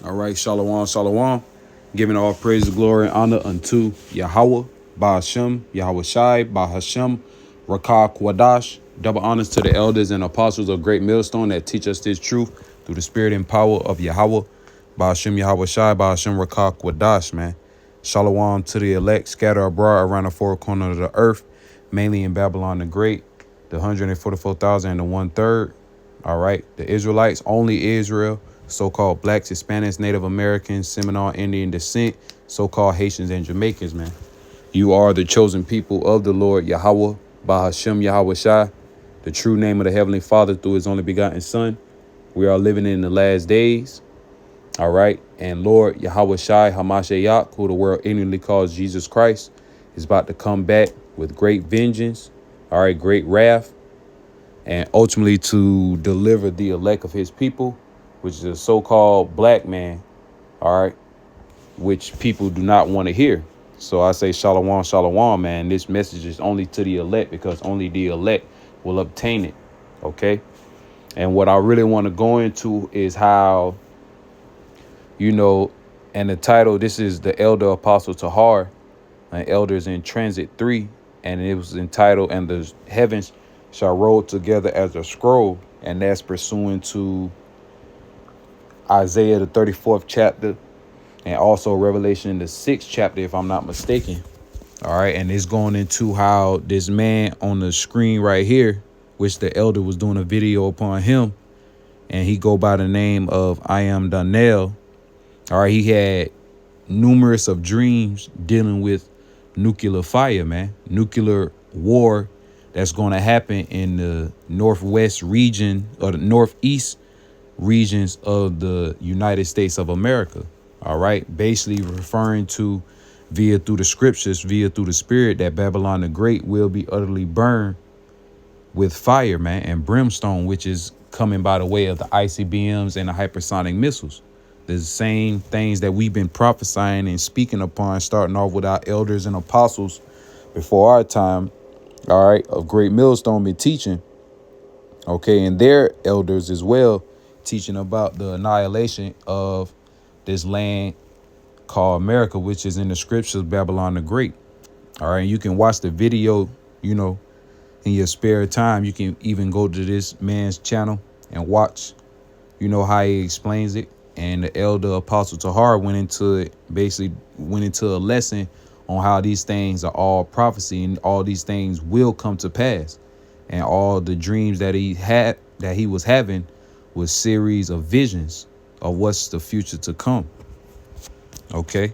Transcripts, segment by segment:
All right, shalom, shalom. Giving all praise, glory, and honor unto Yahweh, Ba'ashem, Yahweh Shai, Ba'Hashem, Rakah Kwadash. Double honors to the elders and apostles of Great Millstone that teach us this truth through the spirit and power of Yahweh, Ba'ashem, Yahweh Shai, Ba'Hashem, Rakah Kwadash, man. Shalom to the elect scattered abroad around the four corners of the earth, mainly in Babylon the Great, the 144,000 and the 1/3. All right, the Israelites, only Israel, so-called blacks, Hispanics, Native Americans, Seminole Indian descent, so-called Haitians and Jamaicans, man. You are the chosen people of the Lord Yahweh, Ba'Hashem Yahweh Shai, the true name of the Heavenly Father through his only begotten Son. We are living in the last days. All right. And Lord Yahweh Shai Hamashiach, who the world ignorantly calls Jesus Christ, is about to come back with great vengeance. All right. Great wrath. And ultimately to deliver the elect of his people, which is a so-called black man, all right, which people do not want to hear. So I say shalom, shalom, man. This message is only to the elect because only the elect will obtain it, okay? And what I really want to go into is how, and the title, this is the Elder Apostle Tahar, Elders in Transit 3, and it was entitled, And the Heavens Shall Roll Together as a Scroll, and that's pursuant to Isaiah the 34th chapter and also Revelation the 6th chapter, if I'm not mistaken. All right, and it's going into how this man on the screen right here, which the elder was doing a video upon him, and he go by the name of I Am Donnell. All right, he had numerous of dreams dealing with nuclear fire, man, nuclear war that's going to happen in the northwest region or the northeast regions of the United States of America. All right. Basically referring to through the scriptures, through the spirit, that Babylon the Great will be utterly burned with fire, man, and brimstone, which is coming by the way of the ICBMs and the hypersonic missiles. The same things that we've been prophesying and speaking upon, starting off with our elders and apostles before our time, all right, of Great Millstone been teaching, okay, and their elders as well, teaching about the annihilation of this land called America, which is in the scriptures, Babylon the Great. All right, you can watch the video, in your spare time. You can even go to this man's channel and watch, how he explains it. And the elder Apostle Tahar went into it, basically went into a lesson on how these things are all prophecy and all these things will come to pass. And all the dreams that he was having was series of visions of what's the future to come. Okay.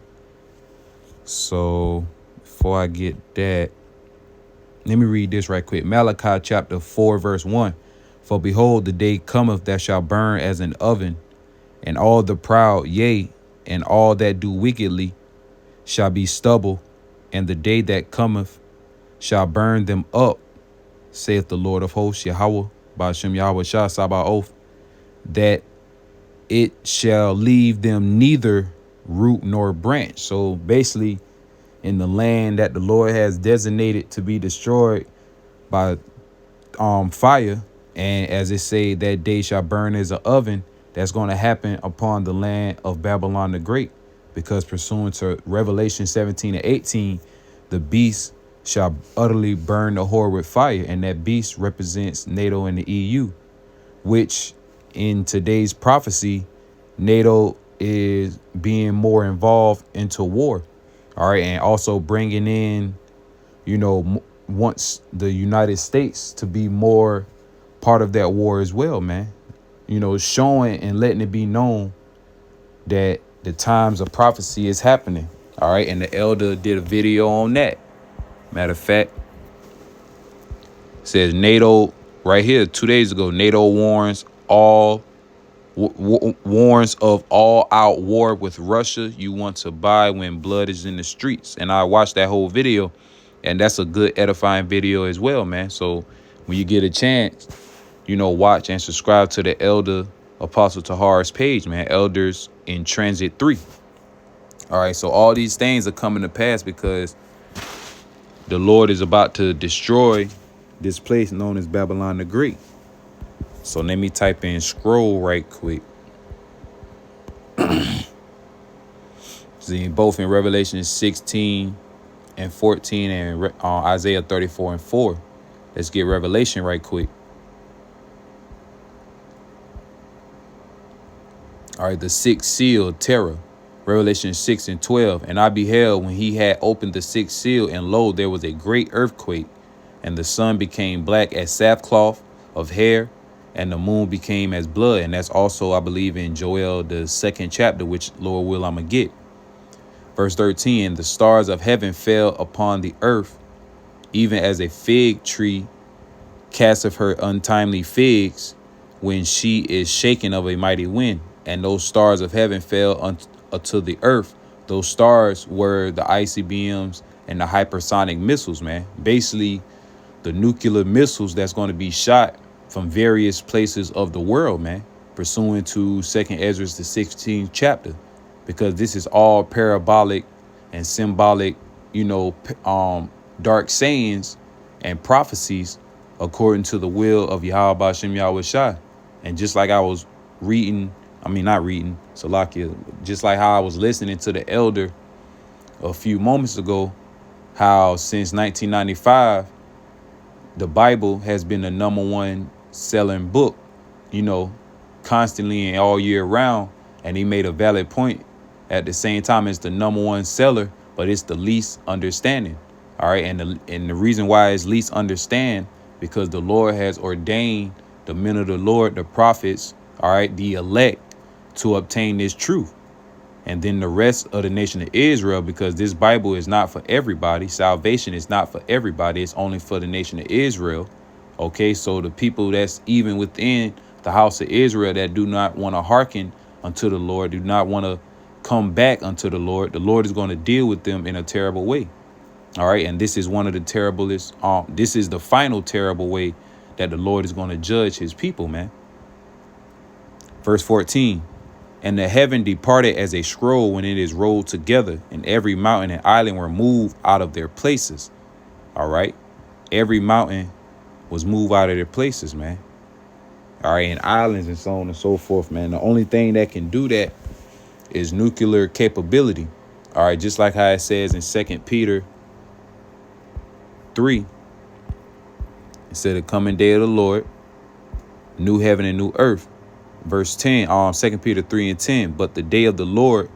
So before I get that, let me read this right quick. Malachi chapter 4, verse 1. For behold, the day cometh that shall burn as an oven, and all the proud, yea, and all that do wickedly shall be stubble, and the day that cometh shall burn them up, saith the Lord of hosts, Yahweh, Ba'ashem Yahweh Shah Sabaoth, that it shall leave them neither root nor branch. So basically, in the land that the Lord has designated to be destroyed by fire, and as it say, that day shall burn as an oven, that's going to happen upon the land of Babylon the Great, because pursuant to Revelation 17 and 18, the beast shall utterly burn the whore with fire, and that beast represents NATO and the EU, which in today's prophecy, NATO is being more involved into war. All right. And also bringing in, wants the United States to be more part of that war as well, man. Showing and letting it be known that the times of prophecy is happening. All right. And the elder did a video on that. Matter of fact, says NATO right here 2 days ago, NATO warns of all out war with Russia you want to buy when blood is in the streets. And I watched that whole video, and that's a good edifying video as well, man. So when you get a chance, watch and subscribe to the Elder Apostle Tahar's page, man. Elders in Transit 3. All right, so all these things are coming to pass because the Lord is about to destroy this place known as Babylon the Great. So let me type in scroll right quick. both in Revelation 16 and 14 and Isaiah 34 and 4. Let's get Revelation right quick. All right, the sixth seal, terror. Revelation 6 and 12. And I beheld when he had opened the sixth seal, and lo, there was a great earthquake, and the sun became black as sackcloth of hair, and the moon became as blood. And that's also, I believe, in Joel, the 2nd chapter, which Lord will I'm going to get. Verse 13, the stars of heaven fell upon the earth, even as a fig tree casteth her untimely figs when she is shaken of a mighty wind. And those stars of heaven fell unto the earth. Those stars were the ICBMs and the hypersonic missiles, man. Basically, the nuclear missiles that's going to be shot from various places of the world, man, pursuant to 2nd Ezra, the 16th chapter, because this is all parabolic and symbolic, dark sayings and prophecies according to the will of Yahweh Bashem Yahweh Shai. And just like I was not reading, Salakia, just like how I was listening to the elder a few moments ago, how since 1995, the Bible has been the #1 selling book, constantly and all year round. And he made a valid point. At the same time, it's the #1 seller, but it's the least understanding. All right. And the reason why it's least understand, because the Lord has ordained the men of the Lord, the prophets, all right, the elect, to obtain this truth. And then the rest of the nation of Israel, because this Bible is not for everybody. Salvation is not for everybody. It's only for the nation of Israel. OK, so the people that's even within the house of Israel that do not want to hearken unto the Lord, do not want to come back unto the Lord is going to deal with them in a terrible way. All right. And this is one of the terriblest. This is the final terrible way that the Lord is going to judge his people, man. Verse 14. And the heaven departed as a scroll when it is rolled together, and every mountain and island were moved out of their places. All right. Every mountain was moved out of their places, man. All right. And islands and so on and so forth, man. The only thing that can do that is nuclear capability. All right. Just like how it says in 2 Peter 3, it said the coming day of the Lord, new heaven and new earth. Verse 10, 2 Peter 3 and 10. But the day of the Lord,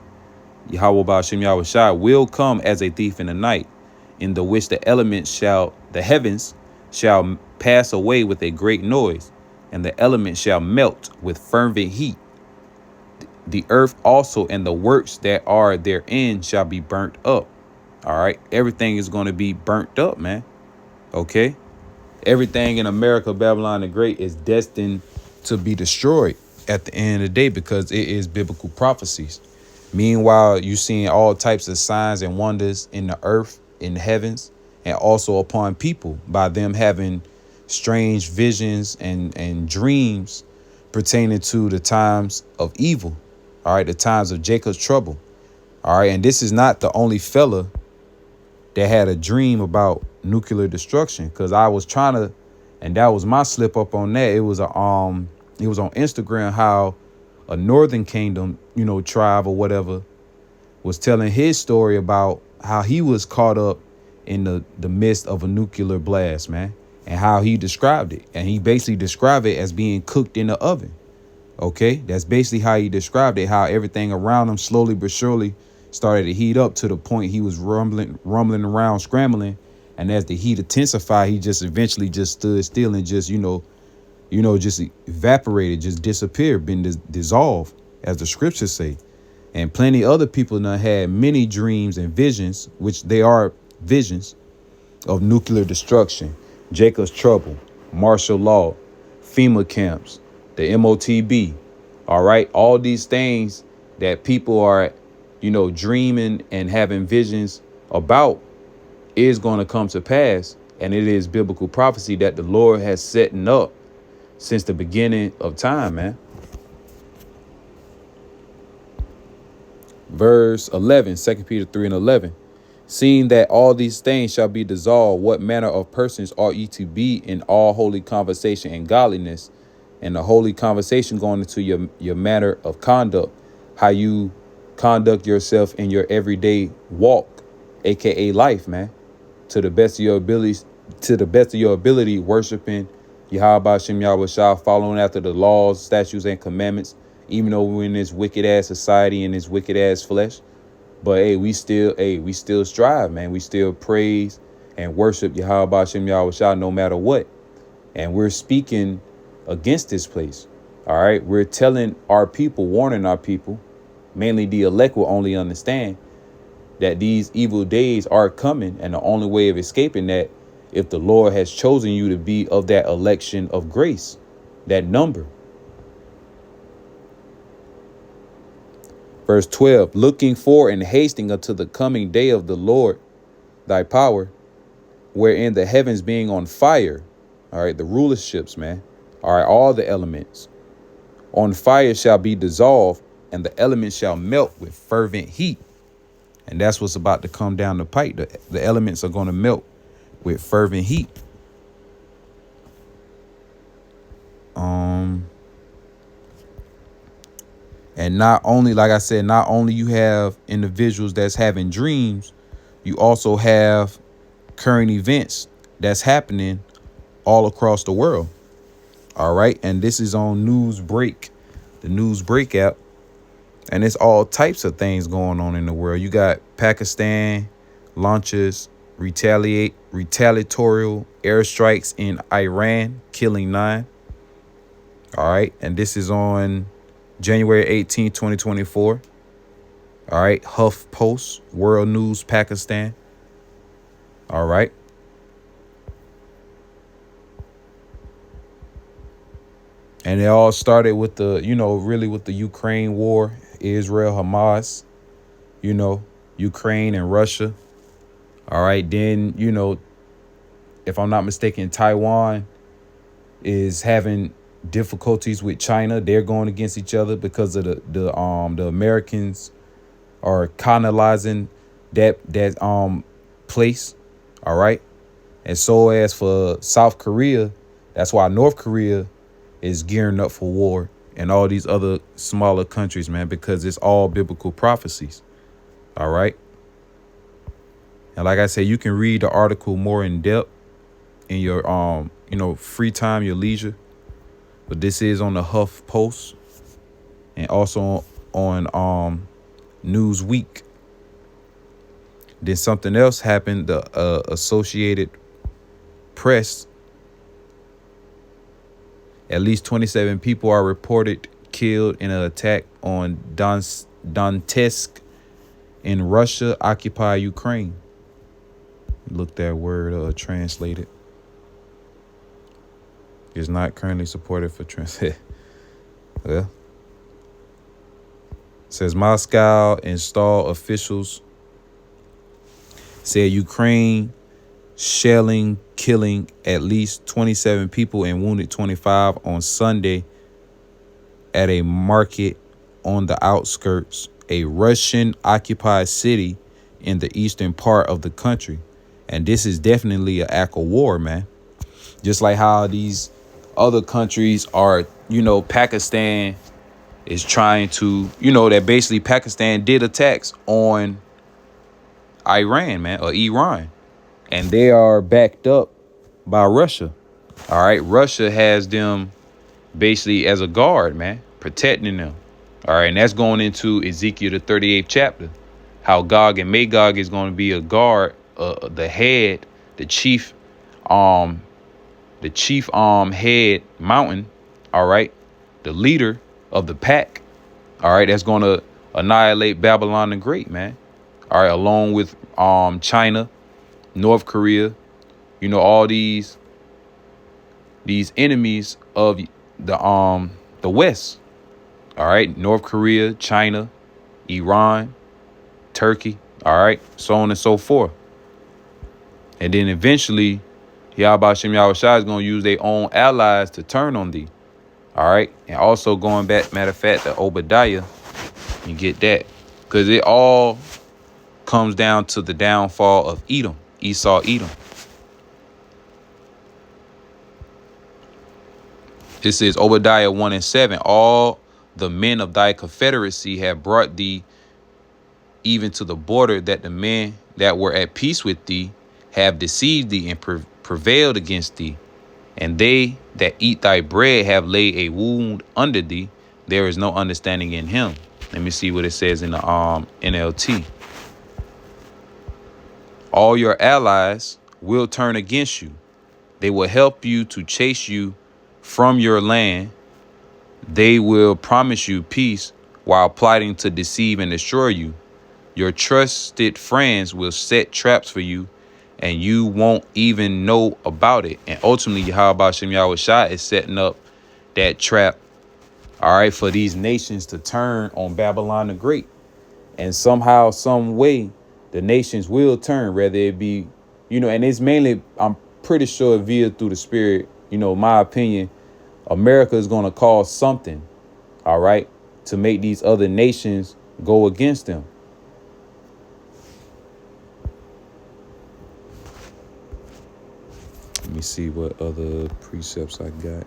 Yahweh Ba'ashem Yahweh Shai, will come as a thief in the night, in the which the heavens shall pass away with a great noise, and the elements shall melt with fervent heat. The earth also and the works that are therein shall be burnt up. All right. Everything is going to be burnt up, man. OK. Everything in America, Babylon the Great, is destined to be destroyed at the end of the day, because it is biblical prophecies. Meanwhile, you're seeing all types of signs and wonders in the earth, in the heavens, and also upon people by them having strange visions and dreams pertaining to the times of evil. All right. The times of Jacob's trouble. All right. And this is not the only fella that had a dream about nuclear destruction, because I was trying to, and that was my slip up on that. It was on Instagram how a Northern Kingdom, tribe or whatever, was telling his story about how he was caught up in the midst of a nuclear blast, man, and how he described it. And he basically described it as being cooked in the oven. OK, that's basically how he described it, how everything around him slowly but surely started to heat up to the point he was rumbling around, scrambling. And as the heat intensified, he just eventually just stood still and just, just evaporated, just disappeared, been dissolved, as the scriptures say. And plenty other people now had many dreams and visions, which they are visions of nuclear destruction, Jacob's trouble, martial law, FEMA camps, the MOTB. All right. All these things that people are, dreaming and having visions about is going to come to pass. And it is biblical prophecy that the Lord has setting up since the beginning of time, man. Verse 11, 2 Peter 3 and 11. Seeing that all these things shall be dissolved, what manner of persons ought ye to be in all holy conversation and godliness? And the holy conversation going into your manner of conduct, how you conduct yourself in your everyday walk, aka life, man, to the best of your abilities, worshiping Yahweh Shem Yahweh Shah, following after the laws, statutes, and commandments, even though we're in this wicked ass society and this wicked ass flesh. But we still strive, man. We still praise and worship Yahweh Shem Yahweh Shah no matter what. And we're speaking against this place. All right. We're telling our people, warning our people, mainly the elect will only understand that these evil days are coming. And the only way of escaping that, if the Lord has chosen you to be of that election of grace, that number. Verse 12, looking for and hasting unto the coming day of the Lord, thy power, wherein the heavens being on fire. All right, the rulerships, man. All right, all the elements on fire shall be dissolved, and the elements shall melt with fervent heat. And that's what's about to come down the pipe. The elements are going to melt with fervent heat. And not only, like I said, not only you have individuals that's having dreams, you also have current events that's happening all across the world. All right. And this is on Newsbreak, the Newsbreak app. And it's all types of things going on in the world. You got Pakistan launches retaliatory airstrikes in Iran, killing 9. All right. And this is on January 18, 2024. All right. HuffPost, World News, Pakistan. All right. And it all started with really with the Ukraine war, Israel, Hamas, Ukraine and Russia. All right. Then, if I'm not mistaken, Taiwan is having difficulties with China. They're going against each other because of the Americans are colonizing that place. All right. And so as for South Korea, that's why North Korea is gearing up for war, and all these other smaller countries, man, because it's all biblical prophecies. All right. And like I said, you can read the article more in depth in your free time, your leisure. But this is on the HuffPost and also on Newsweek. Then something else happened. The Associated Press. At least 27 people are reported killed in an attack on Donetsk in Russia, occupy Ukraine. Look that word translated. Is not currently supported for translate. Well, says Moscow install officials said Ukraine shelling, killing at least 27 people and wounded 25 on Sunday at a market on the outskirts, a Russian-occupied city in the eastern part of the country. And this is definitely an act of war, man. Just like how these other countries are, Pakistan is trying to, that basically Pakistan did attacks on Iran, man, or Iran. And they are backed up by Russia. All right. Russia has them basically as a guard, man, protecting them. All right. And that's going into Ezekiel, the 38th chapter, how Gog and Magog is going to be a guard, the head, the chief head mountain. All right. The leader of the pack. All right. That's going to annihilate Babylon the Great, man. All right. Along with China, North Korea, all these enemies of the West. All right. North Korea, China, Iran, Turkey. All right. So on and so forth. And then eventually, Yahweh Shem Yahweh Shai is going to use their own allies to turn on thee. All right. And also going back, matter of fact, to Obadiah, you get that. Because it all comes down to the downfall of Edom, Esau, Edom. It says Obadiah 1:7. All the men of thy confederacy have brought thee even to the border, that the men that were at peace with thee have deceived thee and prevailed against thee. And they that eat thy bread have laid a wound under thee. There is no understanding in him. Let me see what it says in the NLT. All your allies will turn against you. They will help you to chase you from your land. They will promise you peace while plotting to deceive and destroy you. Your trusted friends will set traps for you, and you won't even know about it. And ultimately, Yahweh Shem Yahweh Shai is setting up that trap, all right, for these nations to turn on Babylon the Great. And somehow, some way, the nations will turn, whether it be, and it's mainly, I'm pretty sure, via through the spirit. My opinion, America is going to cause something, all right, to make these other nations go against them. Let me see what other precepts I got.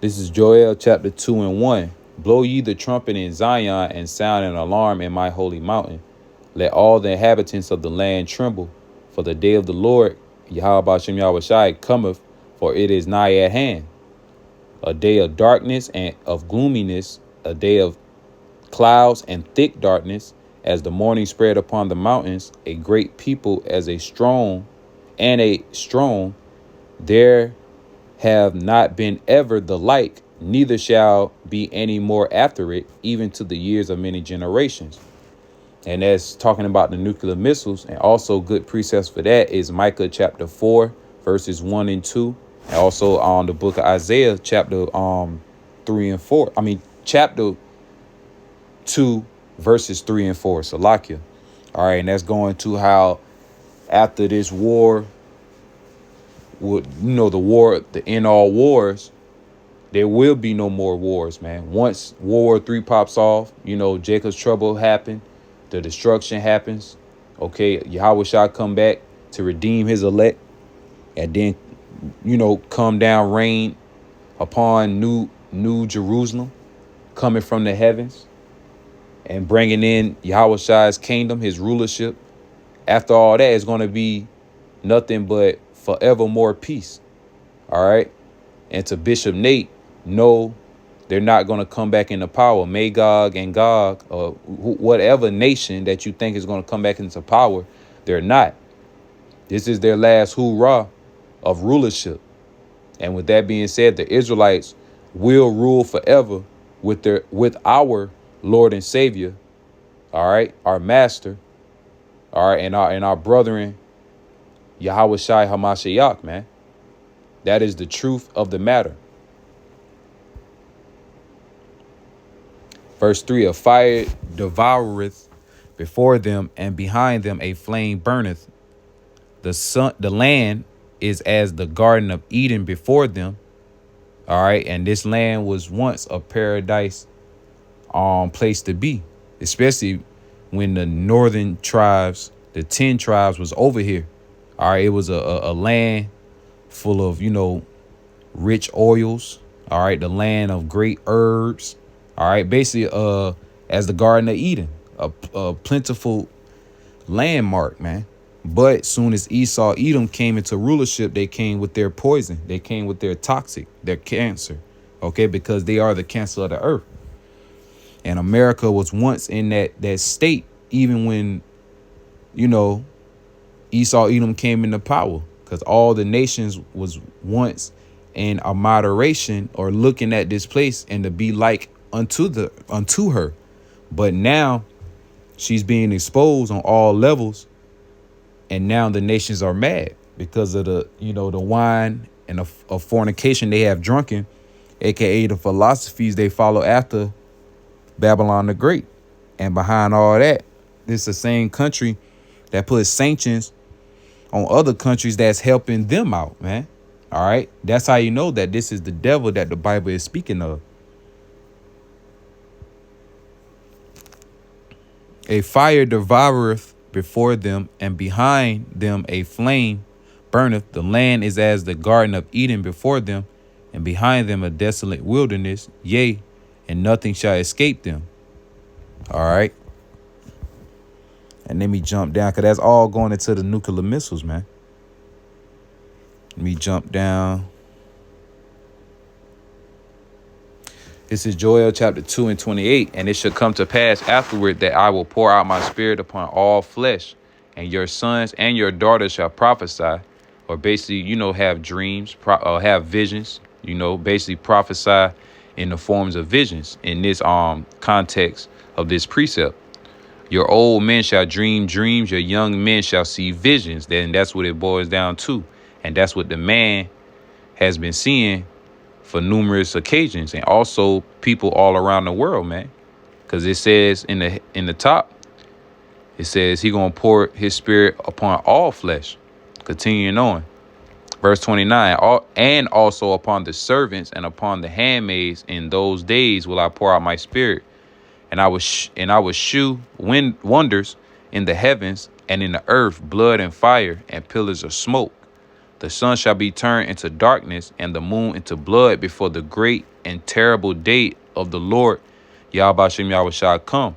This is Joel chapter 2:1. Blow ye the trumpet in Zion and sound an alarm in my holy mountain. Let all the inhabitants of the land tremble, for the day of the Lord, Yahweh Shem Yahweh Shai, cometh, for it is nigh at hand. A day of darkness and of gloominess, a day of clouds and thick darkness, as the morning spread upon the mountains, a great people as a strong, there have not been ever the like, neither shall be any more after it, even to the years of many generations. And that's talking about the nuclear missiles. And also good precepts for that is Micah chapter 4, verses 1 and 2. And also on the book of Isaiah, chapter 3 and 4. Chapter 2, verses 3 and 4. Salakia. All right, and that's going to how after this war, the end all wars, there will be no more wars, man. Once World War III pops off, Jacob's trouble happened, the destruction happens. Okay, Yahweh shall come back to redeem his elect, and then, come down, rain upon new Jerusalem, coming from the heavens, and bringing in Yahweh Shai's kingdom, his rulership. After all that, it's going to be nothing but forevermore peace. All right. And to Bishop Nate, no, they're not going to come back into power. Magog and Gog, or whatever nation that you think is going to come back into power, they're not. This is their last hoorah of rulership. And with that being said, the Israelites will rule forever with our Lord and Savior, all right, our master, all right, and our brethren, Yahweh Shai Hamashiach, man. That is the truth of the matter. Verse 3, a fire devoureth before them, and behind them a flame burneth. The land is as the Garden of Eden before them. All right, and this land was once a paradise place to be, especially when the northern tribes, the 10 tribes, was over here. All right, it was a land full of, rich oils. All right, the land of great herbs. All right, basically as the Garden of Eden, a plentiful landmark, man. But soon as Esau, Edom came into rulership, they came with their poison. They came with their toxic, their cancer. Okay, because they are the cancer of the earth. And America was once in that state, even when, Esau, Edom came into power, because all the nations was once in a moderation or looking at this place and to be like unto her. But now she's being exposed on all levels. And now the nations are mad because of the wine and of fornication they have drunken, aka the philosophies they follow after Babylon the Great. And behind all that, this is the same country that puts sanctions on other countries that's helping them out, man. All right. That's how you know that this is the devil that the Bible is speaking of. A fire devoureth before them, and behind them a flame burneth. The land is as the Garden of Eden before them, and behind them a desolate wilderness, yea, and nothing shall escape them. All right. And let me jump down, because that's all going into the nuclear missiles, man. Let me jump down. This is Joel chapter 2 and 28. And it shall come to pass afterward that I will pour out my spirit upon all flesh, and your sons and your daughters shall prophesy, or basically, have dreams, have visions, basically prophesy in the forms of visions in this context of this precept. Your old men shall dream dreams, your young men shall see visions. Then that's what it boils down to. And that's what the man has been seeing for numerous occasions, and also people all around the world, man. Because it says in the top, it says he gonna pour his spirit upon all flesh. Continuing on. Verse 29, and also upon the servants and upon the handmaids in those days will I pour out my spirit. And I will shew wonders in the heavens and in the earth, blood and fire and pillars of smoke. The sun shall be turned into darkness and the moon into blood before the great and terrible day of the Lord Yahweh Shem Yahweh shall come.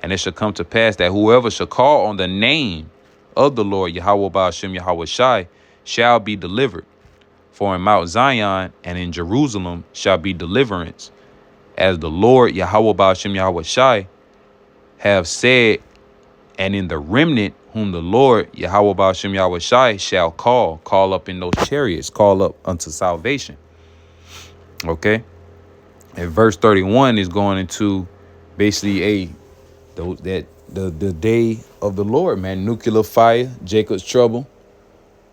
And it shall come to pass that whoever shall call on the name of the Lord Yahweh Shem Yahweh shall be delivered. For in Mount Zion and in Jerusalem shall be deliverance, as the Lord Yahweh Shem Yahweh have said, and in the remnant whom the Lord Yahweh Shem Yahweh shall call up in those chariots, call up unto salvation. Okay. And verse 31 is going into basically the day of the Lord, man. Nuclear fire, Jacob's trouble,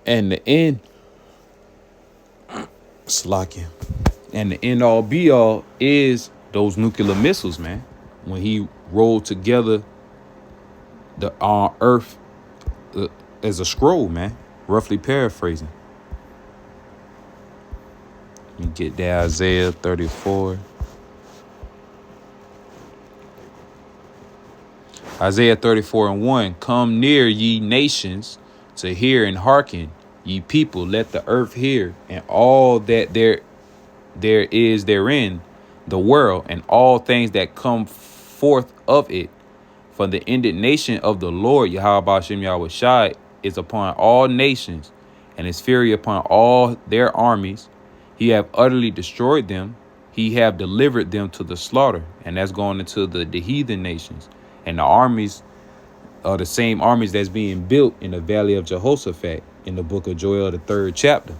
and the end. Slacking. And the end all be all is those nuclear missiles, man. When he rolled together the earth as a scroll, man. Roughly paraphrasing. Let me get there. Isaiah 34. Isaiah 34 and 1. Come near, ye nations, to hear and hearken, ye people, let the earth hear, and all that there is therein, the world, and all things that come forth of it. For the indignation of the Lord Yahweh Shem Yahweh Shai is upon all nations, and his fury upon all their armies. He have utterly destroyed them. He have delivered them to the slaughter. And that's going into the heathen nations. And the armies are the same armies that's being built in the valley of Jehoshaphat in the book of Joel, the 3rd chapter.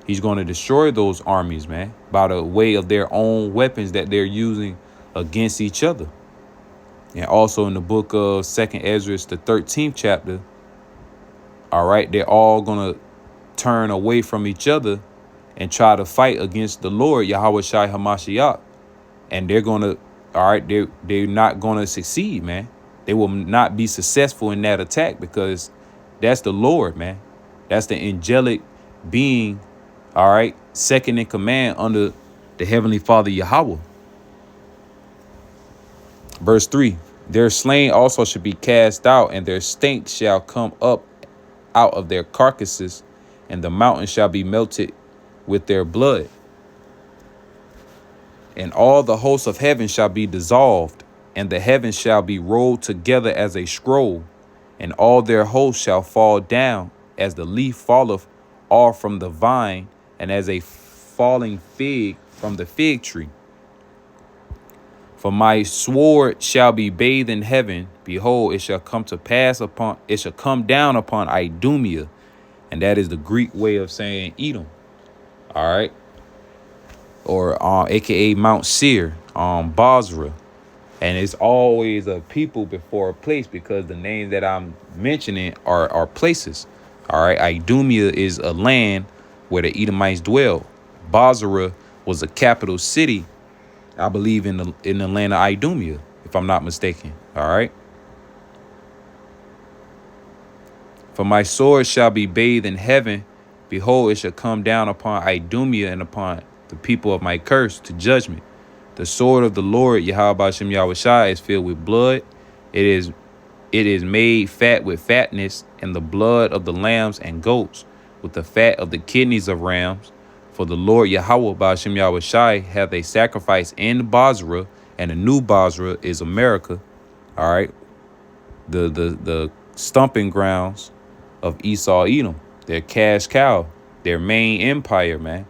He's going to destroy those armies, man, by the way of their own weapons that they're using against each other. And also in the book of 2nd Ezra, the 13th chapter, all right, they're all going to turn away from each other and try to fight against the Lord, Yahweh Shai HaMashiach. And they're going to, all right, they're not going to succeed, man. They will not be successful in that attack because that's the Lord, man. That's the angelic being, all right, second in command under the Heavenly Father, Yahweh. Verse 3, their slain also should be cast out, and their stink shall come up out of their carcasses, and the mountain shall be melted with their blood. And all the hosts of heaven shall be dissolved, and the heavens shall be rolled together as a scroll, and all their hosts shall fall down, as the leaf falleth off from the vine, and as a falling fig from the fig tree. For my sword shall be bathed in heaven. Behold, it shall come down upon Idumea. And that is the Greek way of saying Edom. All right. Or aka Mount Seir, Basra. And it's always a people before a place because the names that I'm mentioning are places. All right. Idumea is a land where the Edomites dwell. Basra was a capital city, I believe, in the land of Idumea, if I'm not mistaken. All right. For my sword shall be bathed in heaven. Behold, it shall come down upon Idumea and upon the people of my curse to judgment. The sword of the Lord Yahweh Shem Yahweh Shai is filled with blood. It is made fat with fatness, and the blood of the lambs and goats, with the fat of the kidneys of rams. For the Lord Yahweh Ba'ashem Yahweh Shai hath a sacrifice in Basra, and the new Basra is America. All right. The stomping grounds of Esau Edom, their cash cow, their main empire, man.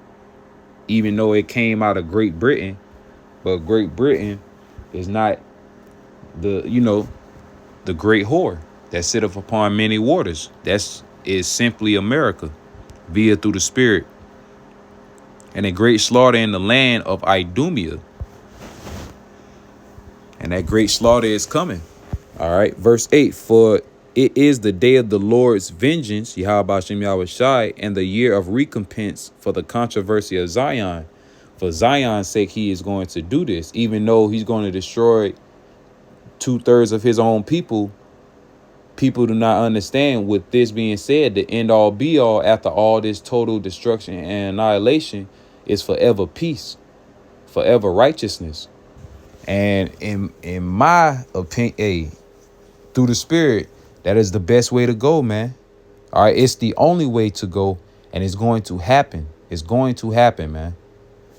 Even though it came out of Great Britain, but Great Britain is not the great whore that sitteth upon many waters. Is simply America, via through the spirit. And a great slaughter in the land of Idumea. And that great slaughter is coming. All right. Verse 8. For it is the day of the Lord's vengeance, Yahweh Shem Yahweh Shai, and the year of recompense for the controversy of Zion. For Zion's sake, he is going to do this, even though he's going to destroy 2/3 of his own people. People do not understand, with this being said, the end all be all after all this total destruction and annihilation is forever peace, forever righteousness. And in my opinion, through the spirit, that is the best way to go, man. All right, it's the only way to go, and it's going to happen. It's going to happen, man.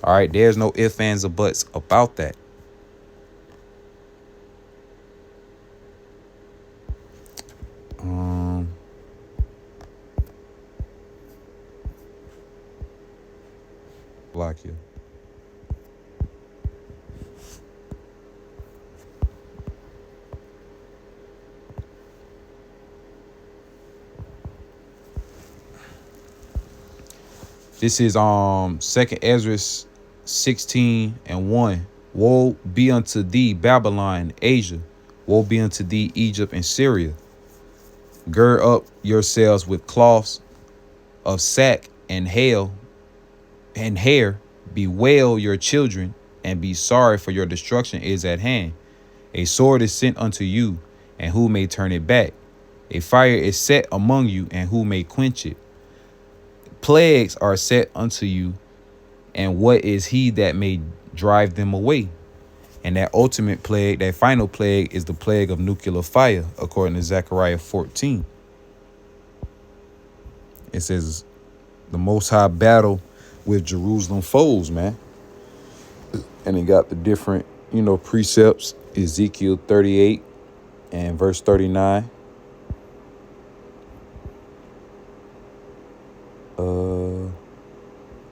All right, there's no ifs, ands, or buts about that. Block you. This is 2nd Ezra 16:1. Woe be unto thee, Babylon, Asia. Woe be unto thee, Egypt and Syria. Gird up yourselves with cloths of sack and hair. Bewail your children, and be sorry, for your destruction is at hand. A sword is sent unto you, and who may turn it back? A fire is set among you, and who may quench it? Plagues are set unto you, and what is he that may drive them away? And that ultimate plague, that final plague, is the plague of nuclear fire, according to Zechariah 14. It says the Most High battle with Jerusalem foes, man. And it got the different, precepts. Ezekiel 38 and verse 39.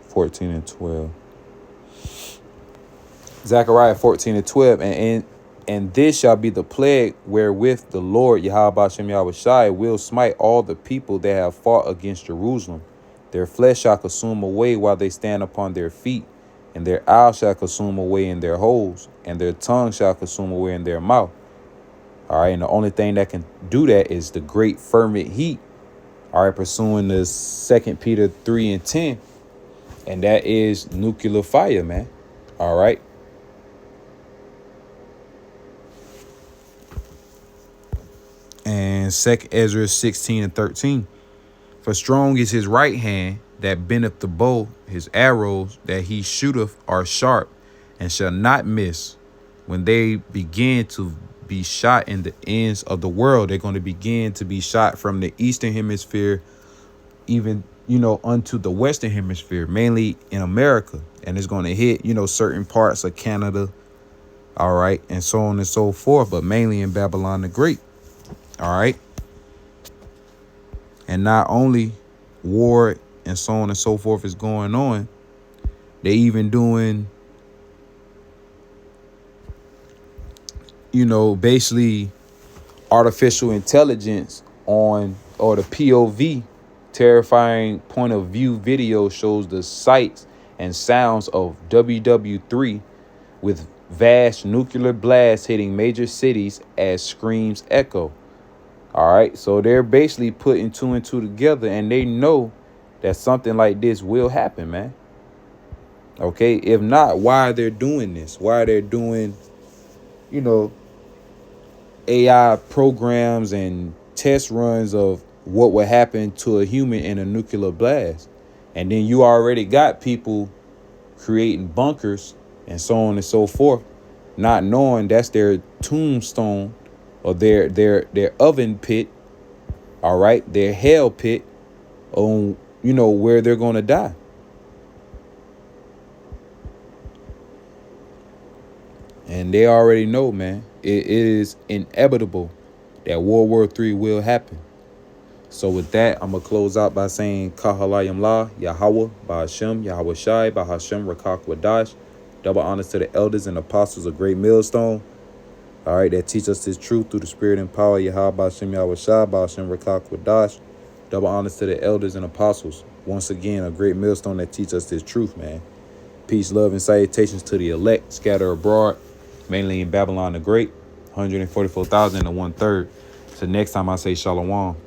14 and 12. Zechariah 14 and 12. And this shall be the plague wherewith the Lord Yahweh Shem Yahweh Shai will smite all the people that have fought against Jerusalem. Their flesh shall consume away while they stand upon their feet, and their eyes shall consume away in their holes, and their tongue shall consume away in their mouth. All right, and the only thing that can do that is the great fervent heat. All right, pursuing the 2 Peter 3 and 10, and that is nuclear fire, man. All right. And 2 Ezra 16 and 13. For strong is his right hand that bendeth the bow, his arrows that he shooteth are sharp, and shall not miss. When they begin to be shot in the ends of the world, they're going to begin to be shot from the eastern hemisphere, even, unto the western hemisphere, mainly in America. And it's going to hit, certain parts of Canada, all right, and so on and so forth, but mainly in Babylon the Great. All right. And not only war and so on and so forth is going on, they even doing, basically artificial intelligence on, or the POV, terrifying point of view video shows the sights and sounds of WW3 with vast nuclear blasts hitting major cities as screams echo. All right, so they're basically putting 2 and 2 together, and they know that something like this will happen, man. Okay, if not, why they're doing this? Why they're doing, AI programs and test runs of what would happen to a human in a nuclear blast? And then you already got people creating bunkers and so on and so forth, not knowing that's their tombstone, or their oven pit, all right, their hell pit, on, where they're going to die. And they already know, man, it is inevitable that World War III will happen. So with that, I'm going to close out by saying Kahalayam La, Yahweh, Bahashem, Yahweh Shai, Bahashem, Rakak Wadash. Double honors to the elders and apostles, a great millstone. All right, that teach us this truth through the spirit and power. Yahweh, Bahashem, Yahweh Shai, Bahashem, Rakak Wadash. Double honors to the elders and apostles. Once again, a great millstone that teach us this truth, man. Peace, love, and salutations to the elect scattered abroad, mainly in Babylon the Great, 144,000 and 1/3. So next time I say Shalom.